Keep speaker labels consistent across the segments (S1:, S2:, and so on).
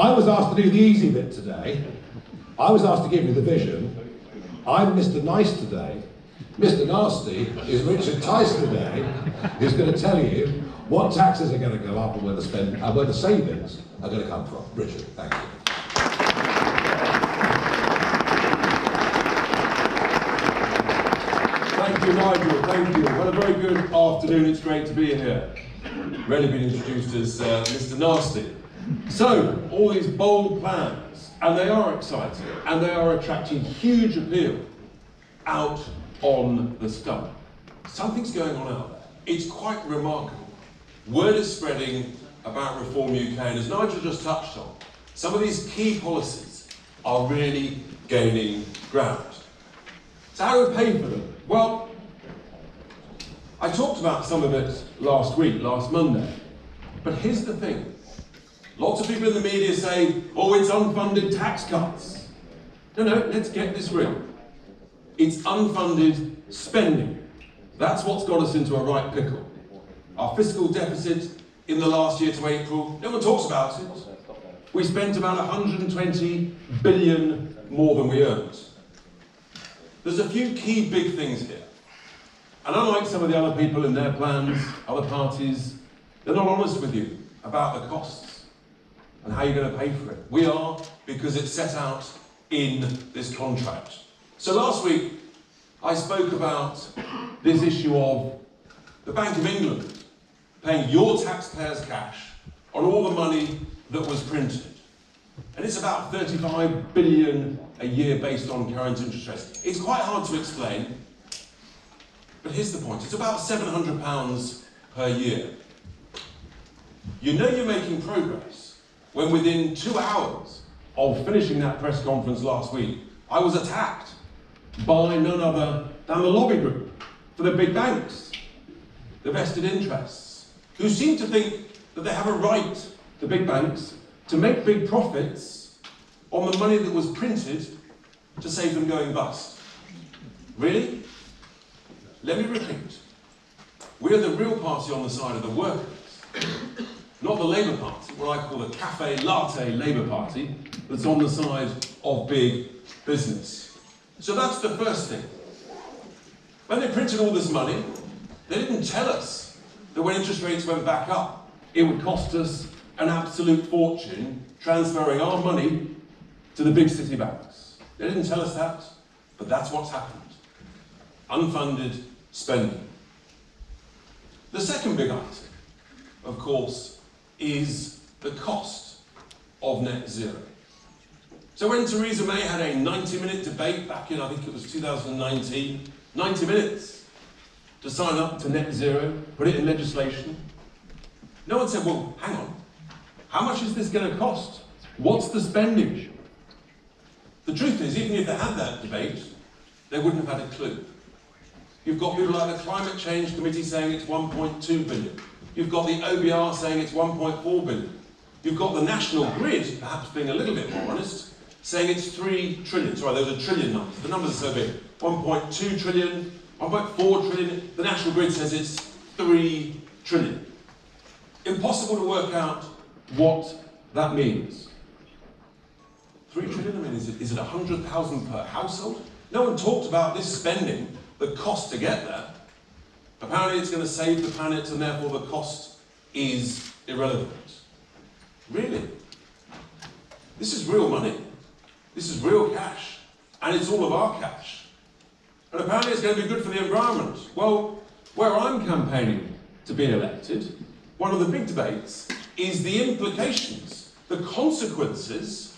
S1: I was asked to do the easy bit today. I was asked to give you the vision. I'm Mr. Nice today. Mr. Nasty is Richard Tice today, who's going to tell you what taxes are going to go up and where the savings are going to come from. Richard, thank you.
S2: Thank you, Nigel. Thank you. Well, a very good afternoon. It's great to be here. Really been introduced as Mr. Nasty. So, all these bold plans, and they are exciting, and they are attracting huge appeal out on the stump. Something's going on out there. It's quite remarkable. Word is spreading about Reform UK, and as Nigel just touched on, some of these key policies are really gaining ground. So how do we pay for them? Well, I talked about some of it last Monday, but here's the thing. Lots of people in the media say, oh, it's unfunded tax cuts. No, let's get this real. It's unfunded spending. That's what's got us into a right pickle. Our fiscal deficit in the last year to April, no one talks about it. We spent about 120 billion more than we earned. There's a few key big things here. And unlike some of the other people in their plans, other parties, they're not honest with you about the costs and how you're going to pay for it. We are, because it's set out in this contract. So last week, I spoke about this issue of the Bank of England paying your taxpayers' cash on all the money that was printed. And it's about 35 billion a year based on current interest rates. It's quite hard to explain, but here's the point. It's about £700 per year. You know you're making progress when within 2 hours of finishing that press conference last week, I was attacked by none other than the lobby group for the big banks, the vested interests, who seem to think that they have a right, the big banks, to make big profits on the money that was printed to save them going bust. Really? Let me repeat. We're the real party on the side of the workers, not the Labour Party, what I call the cafe latte Labour Party, that's on the side of big business. So that's the first thing. When they printed all this money, they didn't tell us that when interest rates went back up, it would cost us an absolute fortune transferring our money to the big city banks. They didn't tell us that, but that's what's happened. Unfunded spending. The second big item, of course, is the cost of net zero. So when Theresa May had a 90-minute debate back in, I think it was 2019, 90 minutes to sign up to net zero, put it in legislation, no one said, well, hang on, how much is this going to cost? What's the spending? The truth is, even if they had that debate, they wouldn't have had a clue. You've got people like the Climate Change Committee saying it's 1.2 billion. You've got the OBR saying it's 1.4 billion. You've got the National Grid, perhaps being a little bit more honest, saying it's 3 trillion. Sorry, those are trillion numbers. The numbers are so big. 1.2 trillion, 1.4 trillion. The National Grid says it's 3 trillion. Impossible to work out what that means. 3 trillion, I mean, is it 100,000 per household? No one talked about this spending, the cost to get there. Apparently it's going to save the planet and therefore the cost is irrelevant. Really? This is real money. This is real cash. And it's all of our cash. And apparently it's going to be good for the environment. Well, where I'm campaigning to be elected, one of the big debates is the implications, the consequences,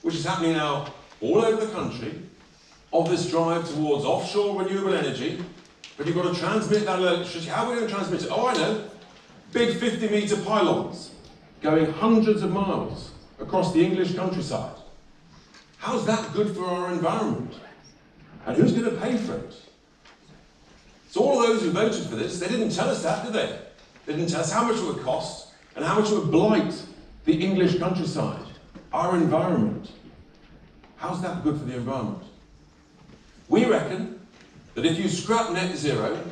S2: which is happening now all over the country, of this drive towards offshore renewable energy, but you've got to transmit that electricity. How are we going to transmit it? Oh, I know. Big 50-metre pylons going hundreds of miles across the English countryside. How's that good for our environment? And who's going to pay for it? So all of those who voted for this, they didn't tell us that, did they? They didn't tell us how much it would cost and how much it would blight the English countryside, our environment. How's that good for the environment? We reckon that if you scrap net zero,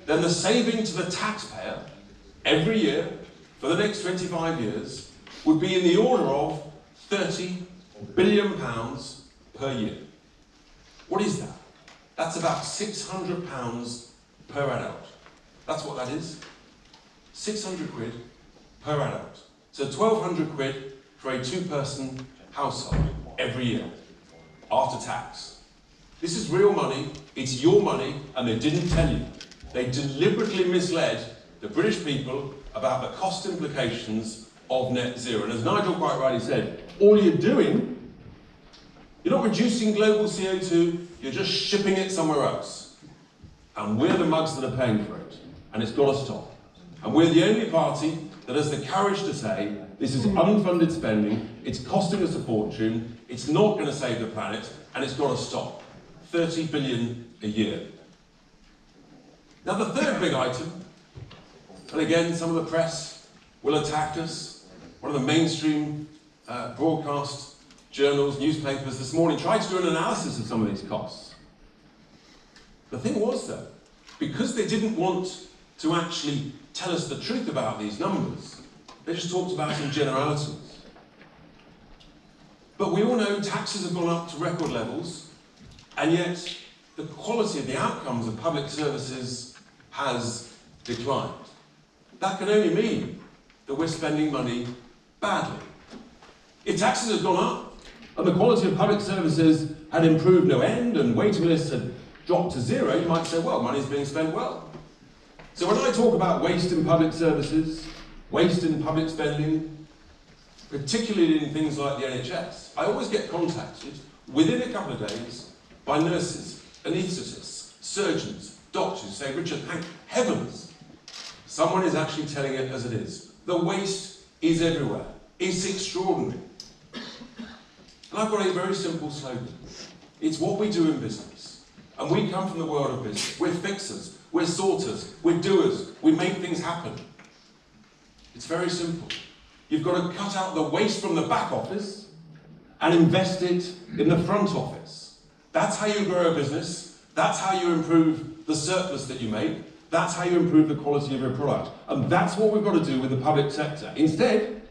S2: then the saving to the taxpayer every year for the next 25 years would be in the order of £30 billion per year. What is that? That's about £600 per adult. That's what that is. 600 quid per adult. So 1,200 quid for a two-person household every year, after tax. This is real money, it's your money, and they didn't tell you. They deliberately misled the British people about the cost implications of net zero. And as Nigel quite rightly said, all you're doing, you're not reducing global CO2, you're just shipping it somewhere else. And we're the mugs that are paying for it. And it's got to stop. And we're the only party that has the courage to say, this is unfunded spending, it's costing us a fortune, it's not going to save the planet, and it's got to stop. 30 billion a year. Now the third big item, and again some of the press will attack us, one of the mainstream broadcast journals, newspapers this morning tried to do an analysis of some of these costs. The thing was though, because they didn't want to actually tell us the truth about these numbers, they just talked about it in generalities. But we all know taxes have gone up to record levels, and yet the quality of the outcomes of public services has declined. That can only mean that we're spending money badly. If taxes had gone up and the quality of public services had improved no end and waiting lists had dropped to zero, you might say, well, money's being spent well. So when I talk about waste in public services, waste in public spending, particularly in things like the NHS, I always get contacted within a couple of days by nurses, anaesthetists, surgeons, doctors say, Richard, thank heavens, someone is actually telling it as it is. The waste is everywhere. It's extraordinary. And I've got a very simple slogan. It's what we do in business. And we come from the world of business. We're fixers, we're sorters, we're doers, we make things happen. It's very simple. You've got to cut out the waste from the back office and invest it in the front office. That's how you grow a business. That's how you improve the surplus that you make. That's how you improve the quality of your product. And that's what we've got to do with the public sector. Instead,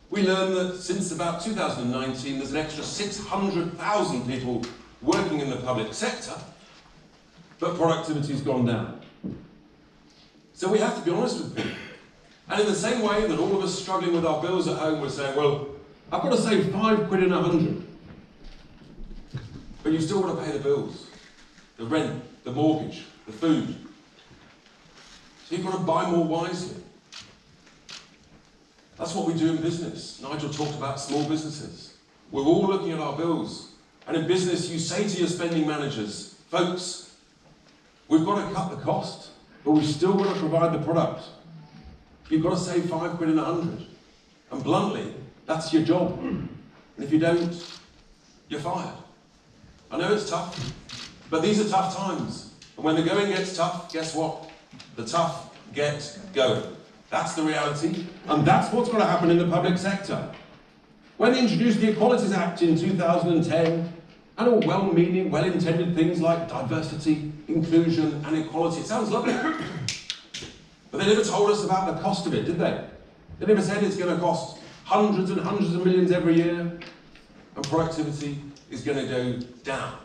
S2: we learn that since about 2019, there's an extra 600,000 people working in the public sector, but productivity's gone down. So we have to be honest with people. And in the same way that all of us struggling with our bills at home, we're saying, well, I've got to save 5 quid in 100. But you've still got to pay the bills, the rent, the mortgage, the food. So you've got to buy more wisely. That's what we do in business. Nigel talked about small businesses. We're all looking at our bills. And in business, you say to your spending managers, folks, we've got to cut the cost, but we've still got to provide the product. You've got to save 5 quid in 100. And bluntly, that's your job. And if you don't, you're fired. I know it's tough, but these are tough times. And when the going gets tough, guess what? The tough get going. That's the reality, and that's what's going to happen in the public sector. When they introduced the Equalities Act in 2010, and all well-meaning, well-intended things like diversity, inclusion, and equality, it sounds lovely. But they never told us about the cost of it, did they? They never said it's going to cost hundreds and hundreds of millions every year, and productivity is going to go down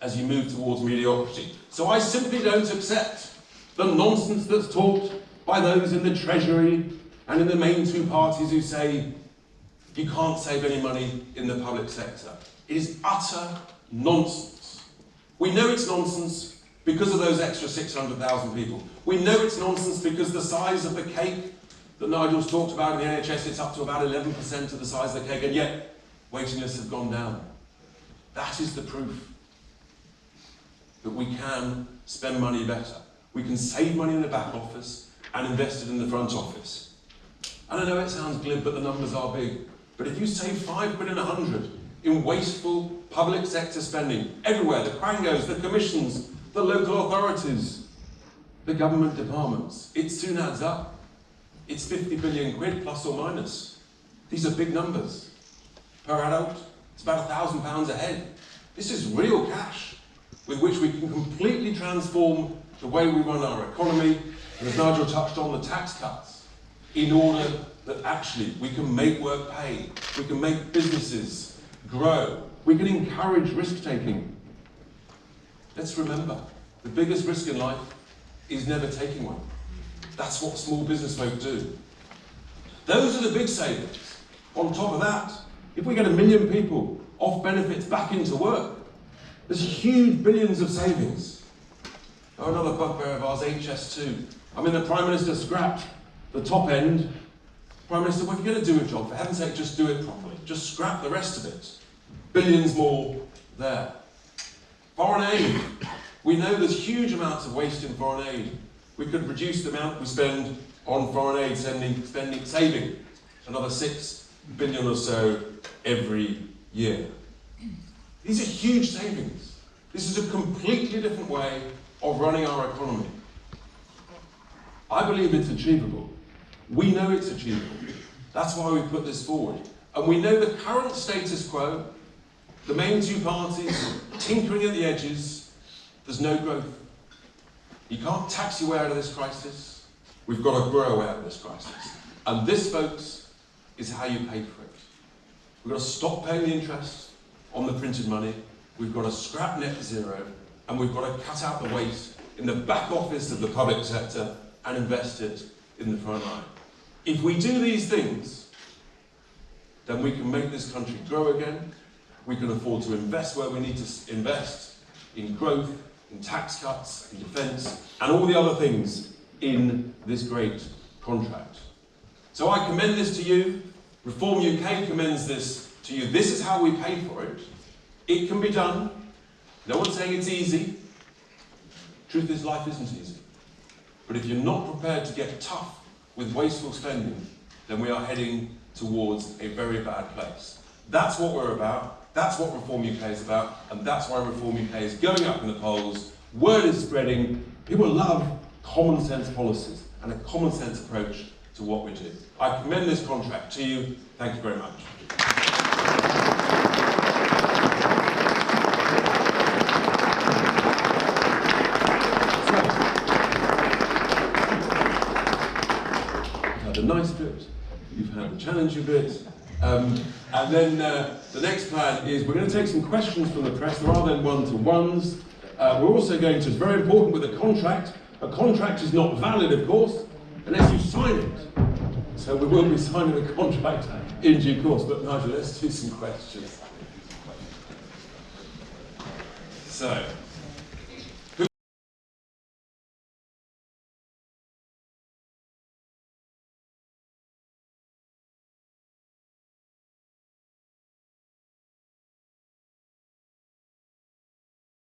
S2: as you move towards mediocrity. So I simply don't accept the nonsense that's talked by those in the Treasury and in the main two parties who say you can't save any money in the public sector. It is utter nonsense. We know it's nonsense because of those extra 600,000 people. We know it's nonsense because the size of the cake that Nigel's talked about in the NHS, it's up to about 11% of the size of the cake, and yet waiting lists have gone down. That is the proof that we can spend money better. We can save money in the back office and invest it in the front office. And I know it sounds glib, but the numbers are big. But if you save 5 quid in 100 in wasteful public sector spending, everywhere, the quangos, the commissions, the local authorities, the government departments, it soon adds up. It's 50 billion quid, plus or minus. These are big numbers. Per adult, it's about £1,000 a head. This is real cash with which we can completely transform the way we run our economy. And as Nigel touched on, the tax cuts. in order that actually we can make work pay, we can make businesses grow, we can encourage risk-taking. Let's remember, the biggest risk in life is never taking one. That's what small business folk do. Those are the big savings. On top of that, if we get 1 million people off benefits back into work, there's huge billions of savings. Oh, another bugbear of ours, HS2. I mean, the Prime Minister scrapped the top end. Prime Minister, well, if you're going to do a job, for heaven's sake, just do it properly. Just scrap the rest of it. Billions more there. Foreign aid. We know there's huge amounts of waste in foreign aid. We could reduce the amount we spend on foreign aid, saving another 6 billion or so every year. These are huge savings. This is a completely different way of running our economy. I believe it's achievable. We know it's achievable. That's why we put this forward. And we know the current status quo, the main two parties tinkering at the edges, there's no growth. You can't tax your way out of this crisis. We've got to grow our way out of this crisis. And this, folks, is how you pay for it. We've got to stop paying the interest on the printed money. We've got to scrap net zero. And we've got to cut out the waste in the back office of the public sector and invest it in the front line. If we do these things, then we can make this country grow again. We can afford to invest where we need to invest, in growth, in tax cuts, in defence, and all the other things in this great contract. So I commend this to you. Reform UK commends this to you. This is how we pay for it. It can be done. No one's saying it's easy. Truth is, life isn't easy. But if you're not prepared to get tough with wasteful spending, then we are heading towards a very bad place. That's what we're about. That's what Reform UK is about. And that's why Reform UK is going up in the polls. Word is spreading. People love common sense policies and a common sense approach to what we do. I commend this contract to you. Thank you very much. The nice bit, you've had the challenging bit, and then the next plan is we're going to take some questions from the press. There are then one-to-ones. We're also going to, it's very important with a contract is not valid, of course, unless you sign it. So we will be signing the contract in due course, but Nigel, let's do some questions. So.